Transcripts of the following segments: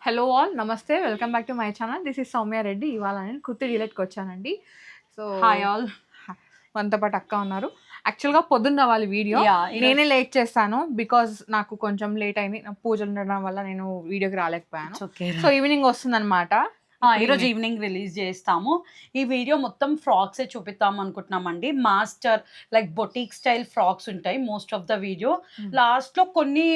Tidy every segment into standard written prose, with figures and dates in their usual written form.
Hello all నమస్తే welcome back to my channel this is Soumya Reddy. ఇవాళ నేను కుర్తి డిలెట్కి వచ్చానండి. So hi all. మనతో పాటు అక్క ఉన్నారు. యాక్చువల్గా పొద్దున్న వాళ్ళ వీడియో నేనే లేట్ చేస్తాను బికాజ్ నాకు కొంచెం లేట్ అయింది. నాకు పూజలు ఉండడం వల్ల నేను వీడియోకి రాలేకపోయాను. సో ఈవినింగ్ వస్తుంది అనమాట. ఈరోజు ఈవినింగ్ రిలీజ్ చేస్తాము. ఈ వీడియో మొత్తం ఫ్రాక్సే చూపిస్తాం అనుకుంటున్నామండి. Master like boutique style frocks ఉంటాయి మోస్ట్ ఆఫ్ ద వీడియో. లాస్ట్లో కొన్ని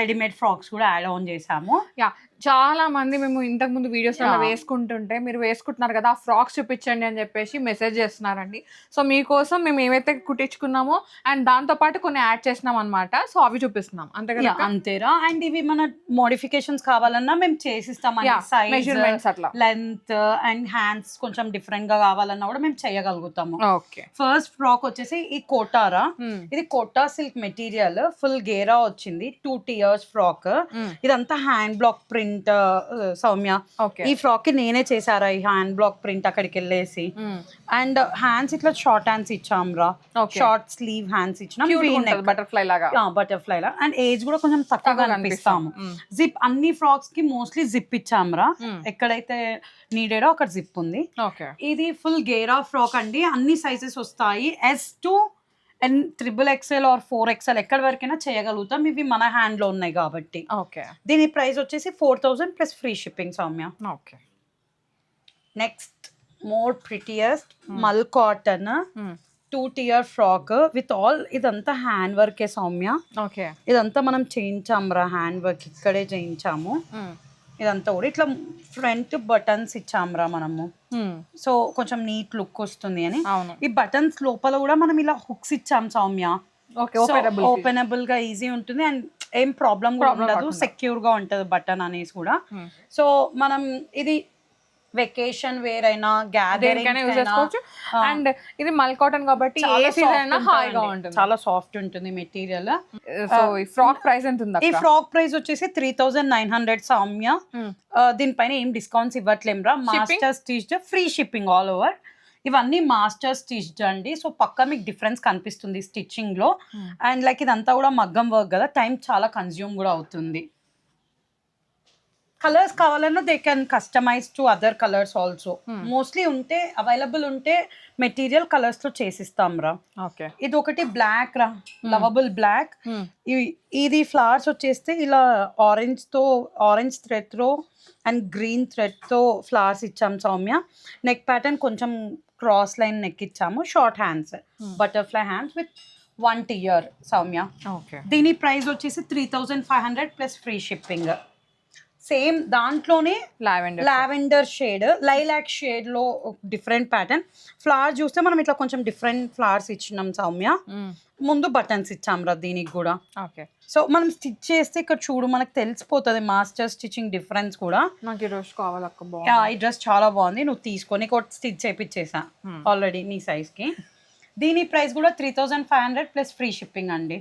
రెడీమేడ్ ఫ్రాక్స్ కూడా యాడ్ ఆన్ చేసాము. యా, చాలా మంది మేము ఇంతకు ముందు వీడియోస్ వేసుకుంటుంటే మీరు వేసుకుంటున్నారు కదా ఆ ఫ్రాక్స్ చూపించండి అని చెప్పేసి మెసేజ్ చేస్తున్నారండి. సో మీకోసం మేము ఏవైతే కుట్టించుకున్నామో అండ్ దాంతో పాటు కొన్ని యాడ్ చేసినాం అనమాట. సో అవి చూపిస్తున్నాం అంతే కదా. అంతేరా. అండ్ ఇవి మన మోడిఫికేషన్స్ కావాలన్నా మేము చేసిస్తాం. మెజర్మెంట్స్ అట్లా లెంత్ అండ్ హ్యాండ్స్ కొంచెం డిఫరెంట్ గా కావాలన్నా కూడా మేము చేయగలుగుతాము. ఓకే, ఫస్ట్ ఫ్రాక్ వచ్చేసి ఈ కోటారా. ఇది కోటా సిల్క్ మెటీరియల్, ఫుల్ గేరా వచ్చింది, 2 tiers ఫ్రాక్. ఇదంతా హ్యాండ్ బ్లాక్ ప్రింట్ సౌమ్య. ఈ ఫ్రాక్ కి నేనే చేశారా ఈ హ్యాండ్ బ్లాక్ ప్రింట్ అక్కడికి వెళ్ళేసి. అండ్ హ్యాండ్స్ ఇట్లా షార్ట్ హ్యాండ్స్ ఇచ్చాం రా, షార్ట్ స్లీవ్ హ్యాండ్స్ ఇచ్చినాం, బటర్ఫ్లై లాగా. అండ్ ఏజ్ కూడా కొంచెం తక్కువగా కనిపిస్తాము. జిప్ అన్ని ఫ్రాక్స్ కి మోస్ట్లీ జిప్ ఇచ్చాం రా, ఎక్కడైతే నీడెడో అక్కడ జిప్ ఉంది. ఇది ఫుల్ గేరా ఫ్రాక్ అండి, అన్ని సైజెస్ వస్తాయి. S2 and XXL are 4XL ఎక్కడి వరకైనా చేయగలుగుతాం. ఇవి మన హ్యాండ్ లో ఉన్నాయి కాబట్టి. దీని ప్రైస్ వచ్చేసి 4000 plus free shipping Soumya. Next more prettiest మల్ cotton 2 tier frock with all. ఇదంతా హ్యాండ్ వర్కే సౌమ్య. ఇదంతా మనం చేయించాం రా, హ్యాండ్ వర్క్ ఇక్కడే చేయించాము. ఇదంతా కూడా ఇట్లా ఫ్రంట్ బటన్స్ ఇచ్చాంరా మనము. సో కొంచెం నీట్ లుక్ వస్తుంది అని. ఈ బటన్స్ లోపల కూడా మనం ఇలా హుక్స్ ఇచ్చాం సౌమ్య. ఓపెనబుల్ గా ఈజీ ఉంటుంది అండ్ ఏం ప్రాబ్లం కూడా ఉండదు, సెక్యూర్ గా ఉంటది బటన్ అనేసి కూడా. సో మనం ఇది వెకేషన్ వేర్ అయినా గ్యాదరింగ్ అండ్ ఇది మల్ కాటన్ కాబట్టి ఏ సీజన్ అయినా హాయిగా ఉంటుంది, చాలా సాఫ్ట్ ఉంటుంది మెటీరియల్. సో ఈ ఫ్రాక్ ప్రైస్ ఎంత ఉంది? ఈ ఫ్రాక్ ప్రైస్ వచ్చేసి 3900 సౌమ్య. దీనిపైన ఏం డిస్కౌంట్స్ ఇవ్వట్లేం రా. Master stitched, free shipping all over. ఇవన్నీ మాస్టర్ స్టిచ్డ్ అండి. సో పక్కా మీకు డిఫరెన్స్ కనిపిస్తుంది స్టిచ్చింగ్ లో. అండ్ లైక్ ఇదంతా కూడా మగ్గం వర్క్ కదా, టైం చాలా కన్జ్యూమ్ కూడా అవుతుంది. కలర్స్ కావాలన్నా they can customise to other colours also. Mostly ఉంటే అవైలబుల్ ఉంటే మెటీరియల్ కలర్స్ లో చేసిస్తాం రా. ఇది ఒకటి బ్లాక్ రా, లవబుల్ బ్లాక్. ఇది ఫ్లవర్స్ వచ్చేస్తే ఇలా ఆరెంజ్ థ్రెడ్ తో అండ్ గ్రీన్ థ్రెడ్ తో ఫ్లవర్స్ ఇచ్చాం సౌమ్య. నెక్ ప్యాటర్న్ కొంచెం క్రాస్ లైన్ నెక్ ఇచ్చాము, short hands, butterfly hands with 1 tier Soumya. దీని ప్రైస్ వచ్చేసి 3500 ప్లస్ ఫ్రీ షిప్పింగ్. సేమ్ దాంట్లోనే లావెండర్ షేడ్, లైలాక్ షేడ్ లో డిఫరెంట్ ప్యాటర్న్. ఫ్లవర్ చూస్తే మనం ఇట్లా కొంచెం డిఫరెంట్ ఫ్లవర్స్ ఇచ్చినాం సౌమ్య. ముందు బటన్స్ ఇచ్చాం రా దీనికి కూడా. సో మనం స్టిచ్ చేస్తే ఇక్కడ చూడు మనకు తెలిసిపోతుంది మాస్టర్ స్టిచ్చింగ్ డిఫరెన్స్ కూడా. నాకు ఈ డ్రెస్ కావాలి అక్క, ఈ డ్రెస్ చాలా బాగుంది, నువ్వు తీసుకొని స్టిచ్ చేపించేసా ఆల్రెడీ నీ సైజ్ కి. దీని ప్రైస్ కూడా 3500 ప్లస్ ఫ్రీ షిప్పింగ్ అండి.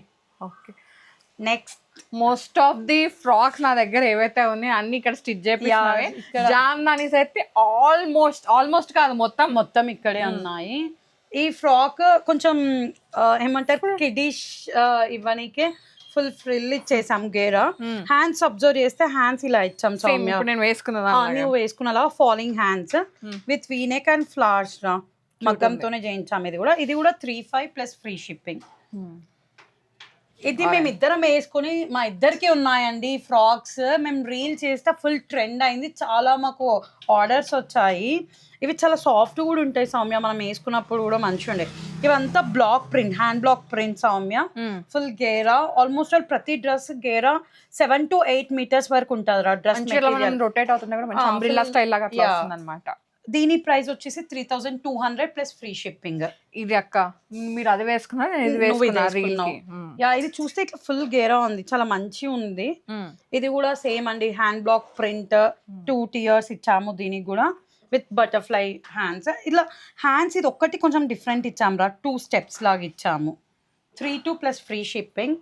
Next most of the frocks నా దగ్గర ఏవైతే ఉన్నాయో అన్ని ఇక్కడ స్టిచ్ చేపిస్తున్నాయి. జామ్దానీస్ అయితే ఆల్మోస్ట్ కాదు మొత్తం ఇక్కడే ఉన్నాయి. ఈ ఫ్రాక్ కొంచెం ఏమంటారు కిడిష్ ఇవ్వనికే ఫుల్ ఫ్రిల్ ఇచ్చేసాం గేరా. హ్యాండ్స్ అబ్జర్వ్ చేస్తే హ్యాండ్స్ ఇలా ఇచ్చాం సౌమ్య. నువ్వు వేసుకున్నా falling hands with V-neck and flowers రా, మగ్గంతోనే చేయించాం. ఇది కూడా 35 ప్లస్ ఫ్రీ షిప్పింగ్. ఇది మేము ఇద్దరం వేసుకుని మా ఇద్దరికి ఉన్నాయండి ఫ్రాక్స్. మేము రీల్ చేస్తే ఫుల్ ట్రెండ్ అయింది, చాలా మాకు ఆర్డర్స్ వచ్చాయి. ఇవి చాలా సాఫ్ట్ కూడా ఉంటాయి సౌమ్య, మనం వేసుకున్నప్పుడు కూడా మంచిగా ఉండే. ఇవంతా block print, hand block print Soumya. Full గేరా, ఆల్మోస్ట్ ప్రతి డ్రెస్ గేరా 7 to 8 meters వరకు ఉంటుంది డ్రెస్. రొటేట్ అవుతుంది. దీని ప్రైస్ వచ్చేసి 3200 ప్లస్ ఫ్రీ షిప్పింగ్. ఇది అక్క మీరు అది వేసుకున్నారు, ఇది చూస్తే ఇట్లా ఫుల్ గేరా ఉంది, చాలా మంచి ఉంది. ఇది కూడా సేమ్ అండి, హ్యాండ్ బ్లాక్ ప్రింట్ 2 tiers ఇచ్చాము దీనికి కూడా విత్ బటర్ఫ్లై హ్యాండ్స్. ఇట్లా హ్యాండ్స్ ఇది ఒక్కటి కొంచెం డిఫరెంట్ ఇచ్చాము రా, 2 steps లాగా ఇచ్చాము. 32 plus free shipping.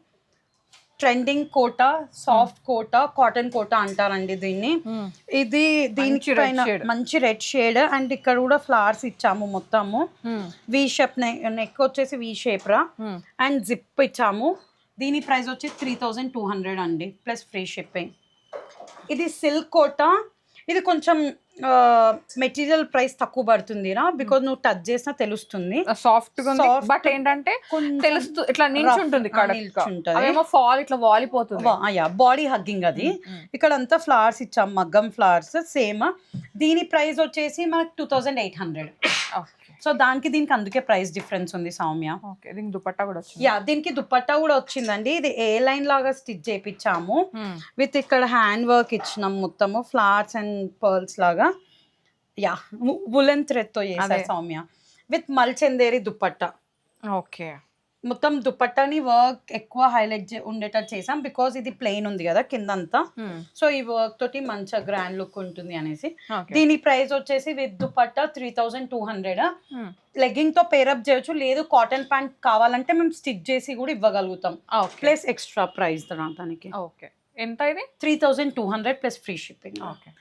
Trending Kota, soft Kota, cotton Kota అంటారండి దీన్ని. ఇది దీనికి పైన మంచి రెడ్ షేడ్ అండ్ ఇక్కడ కూడా ఫ్లవర్స్ ఇచ్చాము మొత్తము. వి షేప్ నెక్ వచ్చేసి వి షేప్ రా అండ్ జిప్ ఇచ్చాము. దీని ప్రైస్ వచ్చి 3200 అండి ప్లస్ ఫ్రీ షిప్పింగ్. ఇది సిల్క్ కోట, ఇది కొంచెం మెటీరియల్ ప్రైస్ తక్కువ పడుతుందిరా, బికాజ్ నువ్వు టచ్ చేసినా తెలుస్తుంది. సాఫ్ట్ గా ఉంది, బట్ ఏంటంటే తెలుస్తూ ఇట్లా నించుంటుంది, అవేమో ఫాల్ ఇట్లా వాలిపోతుంది. బాడీ హగ్గింగ్ అది. ఇక్కడ అంతా ఫ్లవర్స్ ఇచ్చాం, మగ్గం ఫ్లవర్స్ సేమ్. దీని ప్రైస్ వచ్చేసి మనకు 2800. సో దానికి దీనికి అందుకే ప్రైస్ డిఫరెన్స్ ఉంది సౌమ్య. దీనికి దుపట్టా కూడా వచ్చింది. దీనికి దుపట్టా కూడా వచ్చిందండి. ఇది ఏ లైన్ లాగా స్టిచ్ చేయించాము విత్ ఇక్కడ హ్యాండ్ వర్క్ ఇచ్చినాం, మొత్తము ఫ్లవర్స్ అండ్ పర్ల్స్ లాగా. వులెన్ థ్రెడ్ తో చేశారు సౌమ్య, విత్ మల్చందేరి దుపట్టా. ఓకే, మొత్తం దుపట్టాని వర్క్ ఎక్కువ హైలైట్ ఉండేటట్టు చేసాం, బికాస్ ఇది ప్లెయిన్ ఉంది కదా కిందంతా. సో ఈ వర్క్ తోటి మంచిగా గ్రాండ్ లుక్ ఉంటుంది అనేసి. దీని ప్రైస్ వచ్చేసి విత్ దుపట్టా 3200. లెగ్గింగ్ తో పేరప్ చేయొచ్చు, లేదు కాటన్ ప్యాంట్ కావాలంటే మేము స్టిచ్ చేసి కూడా ఇవ్వగలుగుతాం, ప్లస్ ఎక్స్ట్రా ప్రైస్ దానికి. ఓకే, ఎంత ఇది? 3200 plus free shipping. Okay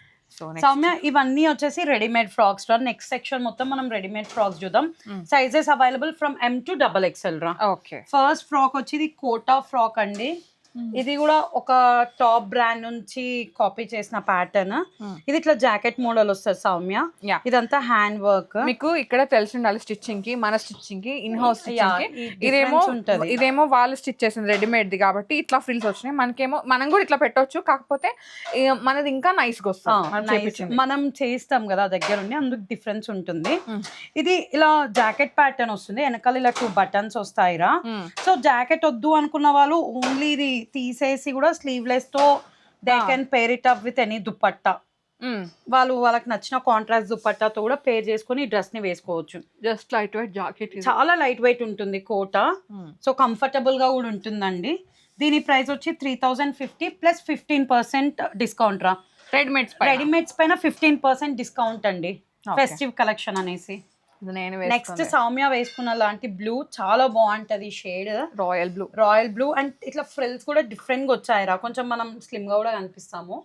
Soumya, ఇవన్నీ వచ్చేసి రెడీమేడ్ ఫ్రాక్స్ రా. నెక్స్ట్ సెక్షన్ మొత్తం మనం రెడీమేడ్ ఫ్రాక్స్ చూద్దాం. Sizes available from M to XXL రా. ఫస్ట్ ఫ్రాక్ వచ్చి ఇది కోటా ఫ్రాక్ అండి. ఇది కూడా ఒక టాప్ బ్రాండ్ నుంచి కాపీ చేసిన ప్యాటర్న్. ఇది ఇట్లా జాకెట్ మోడల్ వస్తుంది సౌమ్య. ఇదంతా హ్యాండ్ వర్క్. మీకు ఇక్కడ తెలిసి ఉండాలి స్టిచ్చింగ్ కి, మన స్టిచ్చింగ్ కి, ఇన్ హౌస్ ఇదేమో వాళ్ళు స్టిచ్ చేసింది రెడీమేడ్ ది కాబట్టి ఇట్లా ఫ్రిల్స్ వచ్చినాయి. మనకేమో మనం కూడా ఇట్లా పెట్టొచ్చు, కాకపోతే మనది ఇంకా నైస్ గా వస్తుంది. మనం చేస్తాం కదా దగ్గర ఉండి, అందుకు డిఫరెన్స్ ఉంటుంది. ఇది ఇలా జాకెట్ ప్యాటర్న్ వస్తుంది, వెనకాల ఇలా 2 buttons వస్తాయిరా. సో జాకెట్ వద్దు అనుకున్న వాళ్ళు ఓన్లీ ఇది తీసేసి కూడా స్లీవ్లెస్ తో they can pair it up with any dupatta. వాళ్ళకి నచ్చిన కాంట్రాస్ట్ దుపట్టాతో కూడా పేర్ చేసుకుని డ్రెస్ ని వేసుకోవచ్చు. జస్ట్ లైట్ వెయిట్ జాకెట్, చాలా లైట్ వెయిట్ ఉంటుంది కోట. సో కంఫర్టబుల్ గా కూడా ఉంటుందండి. దీని ప్రైస్ వచ్చి 3050 ప్లస్ 15% డిస్కౌంట్ రా. రెడీమేడ్స్ పైన 15% డిస్కౌంట్ అండి, ఫెస్టివ్ కలెక్షన్ అనేసి. నెక్స్ట్ సౌమ్య వేసుకున్న లాంటి బ్లూ చాలా బాగుంటది షేడ్, రాయల్ బ్లూ. అండ్ ఇట్లా ఫ్రిల్స్ కూడా డిఫరెంట్ గా వచ్చాయిరా, కొంచెం మనం స్లిమ్ గా కూడా కనిపిస్తాము.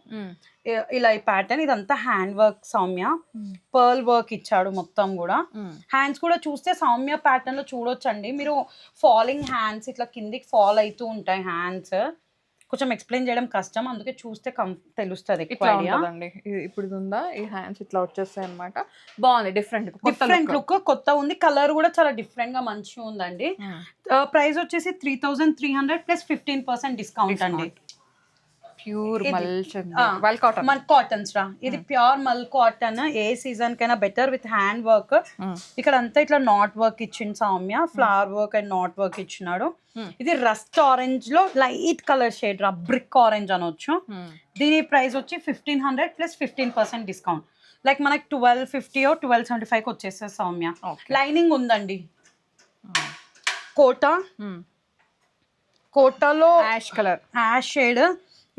ఇలా ఈ ప్యాటర్న్, ఇదంతా hand work Soumya. Pearl work ఇచ్చాడు మొత్తం కూడా. హ్యాండ్స్ కూడా చూస్తే సౌమ్య ప్యాటర్న్ లో చూడొచ్చండి మీరు. ఫాలింగ్ హ్యాండ్స్, ఇట్లా కిందికి ఫాల్ అవుతూ ఉంటాయి హ్యాండ్స్. కొంచెం ఎక్స్ప్లెయిన్ చేయడం కష్టం, అందుకే చూస్తే తెలుస్తుంది. ఇప్పుడు ఇది ఉందా, ఈ హ్యాండ్స్ ఇట్లా వచ్చేస్తాయి అనమాట. బాగుంది, డిఫరెంట్ లుక్, కొత్త ఉంది. కలర్ కూడా చాలా డిఫరెంట్ గా మంచిగా ఉందండి. ప్రైస్ వచ్చేసి 3300 ప్లస్ 15% డిస్కౌంట్ అండి. ప్యూర్ మల్ కాటన్స్ రా. ఇది ప్యూర్ మల్ కాటన్, ఏ సీజన్ కైనా బెటర్ విత్ హ్యాండ్ వర్క్. ఇక్కడ అంతా ఇట్లా నాట్ వర్క్ ఇచ్చింది Soumya, flower work and not work ఇచ్చినాడు. ఇది రస్ట్ ఆరెంజ్ లో లైట్ కలర్ షేడ్ రా, బ్రిక్ ఆరెంజ్ అనొచ్చు. దీని ప్రైస్ వచ్చి 1500 ప్లస్ 15% డిస్కౌంట్. లైక్ మనకి 1250 or 1275 వచ్చేస్తుంది సౌమ్య. లైనింగ్ ఉందండి. కోటాలో యాష్ షేడ్.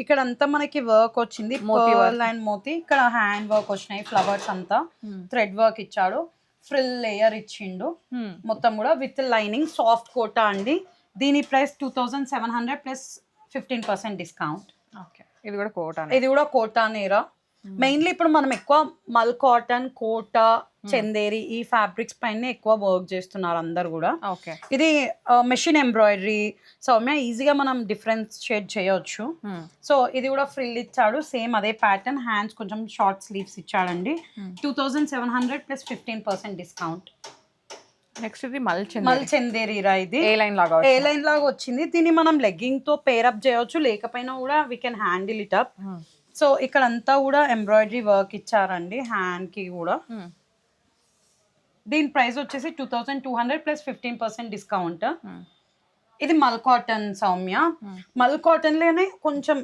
ఇక్కడ అంతా మనకి వర్క్ వచ్చింది, పర్ల్ అండ్ మోతీ. ఇక్కడ హ్యాండ్ వర్క్ వచ్చినాయి, ఫ్లవర్స్ అంతా థ్రెడ్ వర్క్ ఇచ్చాడు, ఫ్రిల్ లేయర్ ఇచ్చిండు మొత్తం కూడా విత్ లైనింగ్. సాఫ్ట్ కోటా అండి. దీని ప్రైస్ 2700 ప్లస్ 15% డిస్కౌంట్. ఇది కూడా కోటానేరా. మెయిన్లీ ఇప్పుడు మనం ఎక్కువ మల్ కాటన్, కోటా, చందేరి ఈ ఫ్యాబ్రిక్స్ పైన ఎక్కువ వర్క్ చేస్తున్నారు అందరు కూడా. ఇది మెషిన్ ఎంబ్రాయిడరీ సౌమ్య, ఈజీగా మనం డిఫరెన్షియేట్ చేయొచ్చు. సో ఇది కూడా ఫ్రిల్ ఇచ్చాడు, సేమ్ అదే ప్యాటర్న్. హ్యాండ్స్ కొంచెం షార్ట్ స్లీవ్స్ ఇచ్చాడండి. 2700 ప్లస్ 15% డిస్కౌంట్. నెక్స్ట్ ఇది మల్ చందేరి రా. ఇది ఏ లైన్ లాగా వచ్చింది. దీన్ని మనం లెగ్గింగ్ తో పేరప్ చేయొచ్చు, లేకపోయినా కూడా we can handle it up. So ఇక్కడ అంతా కూడా ఎంబ్రాయిడరీ వర్క్ ఇచ్చారండి హ్యాండ్ కి కూడా. దీని ప్రైస్ వచ్చేసి 2200 ప్లస్ 15% డిస్కౌంట్. ఇది మల్ కాటన్ సౌమ్య. మల్ కాటన్ లోనే కొంచెం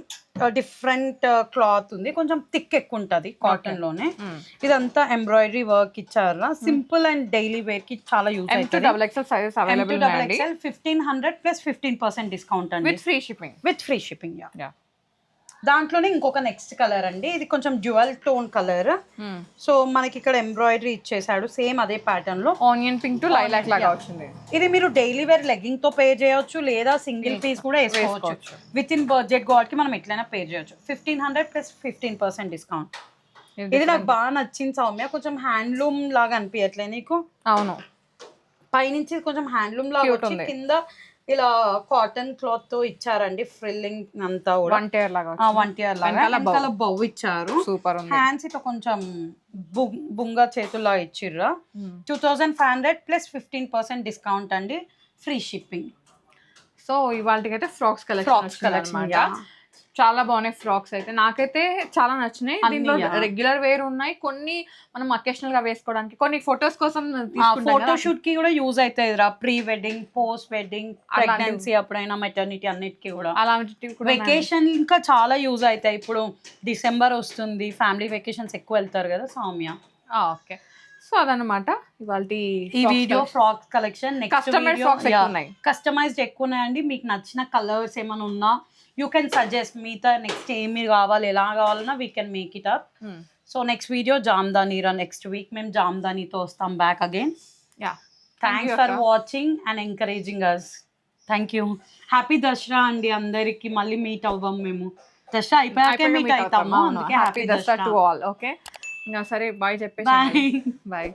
డిఫరెంట్ క్లాత్ ఉంది, కొంచెం థిక్ ఎక్కువ ఉంటుంది కాటన్ లోనే. ఇదంతా ఎంబ్రాయిడరీ వర్క్ ఇచ్చారా. సింపుల్ అండ్ డైలీ వేర్ కి చాలా యూజ్ అవుతుంది. 1500 ప్లస్ 15% డిస్కౌంట్ అండి, విత్ ఫ్రీ షిప్పింగ్. దాంట్లోనే ఇంకొక నెక్స్ట్ కలర్ అండి. ఇది కొంచెం డ్యూయల్ టోన్ కలర్. సో మనకి ఇక్కడ ఎంబ్రాయిడరీ ఇచ్చేసాడు, సేమ్ అదే ప్యాటర్న్ లో. ఆనియన్ పింక్ టు లైలాక్ లాగా వచ్చింది. ఇది మీరు డైలీ వేర్ లెగ్గింగ్ తో పే చేయొచ్చు, లేదా సింగిల్ పీస్ కూడా వేసుకోవచ్చు. విత్ ఇన్ బడ్జెట్ కాబట్టి మనం ఎట్లయినా పే చేయొచ్చు. 1500 ప్లస్ 15% డిస్కౌంట్. ఇది నాకు బాగా నచ్చింది సౌమ్య, కొంచెం హ్యాండ్లూమ్ లాగా అనిపించట్లే నీకు? అవును, పైనుంచి కొంచెం హ్యాండ్లూమ్ లాగా వచ్చి కింద ఇలా కాటన్ క్లాత్ తో ఇచ్చారండి, ఫ్రిల్లింగ్ అంతా కూడా 1 tier లాగా వన్ టియర్ లాగా వెనకాల బౌ ఇచ్చారు. సూపర్ ఉంది. హ్యాండ్స్ ఇట్లా కొంచెం బుంగ చేతుల్లా ఇచ్చిర్రా. 2500 ప్లస్ 15% డిస్కౌంట్ అండి, ఫ్రీ షిప్పింగ్. సో ఇవాళకైతే ఫ్రాక్స్ ఫ్రాక్స్ కలెక్షన్ కలెక్షన్ చాలా బాగున్నాయి ఫ్రాక్స్ అయితే, నాకైతే చాలా నచ్చినాయి. అన్నీ, దీంట్లో yeah. రెగ్యులర్ వేర్ ఉన్నాయి, కొన్ని మనం అకేషనల్ గా వేసుకోవడానికి, కొన్ని ఫొటోస్ కోసం ఫోటో షూట్ కి కూడా యూజ్ అవుతాయి రా, pre wedding, post wedding, pregnancy అప్పుడైనా, మెటర్నిటీ అన్నిటికీ కూడా. అలాంటివి కూడా వెకేషన్ ఇంకా చాలా యూజ్ అవుతాయి. ఇప్పుడు డిసెంబర్ వస్తుంది, ఫ్యామిలీ వెకేషన్స్ ఎక్కువ వెళ్తారు కదా సౌమ్య. ఓకే, సో అదనమాట ఇవాళ ఈ video frocks collection. Customise frocks ఎక్కువ ఉన్నాయి, కస్టమైజ్డ్ ఎక్కువ ఉన్నాయండి. మీకు నచ్చిన కలర్స్ ఏమైనా ఉన్నా యూ కెన్ సజెస్ట్, మీతో నెక్స్ట్ ఏమి కావాలి, ఎలా కావాలన్నా we can make it up. So next video Jamdani రా, నెక్స్ట్ వీక్ మేము జామ్దానితో వస్తాం back again. Thanks for watching and encouraging us. Thank you. Happy Dasara అండి అందరికి. మళ్ళీ మీట్ అవ్వం మేము, దసరా అయిపోయాకే మీట్ అవుతాము, అందుకే happy Dasara to all. Okay, ఇంకా సరే బాయ్ చెప్పేసి బాయ్. బాయ్.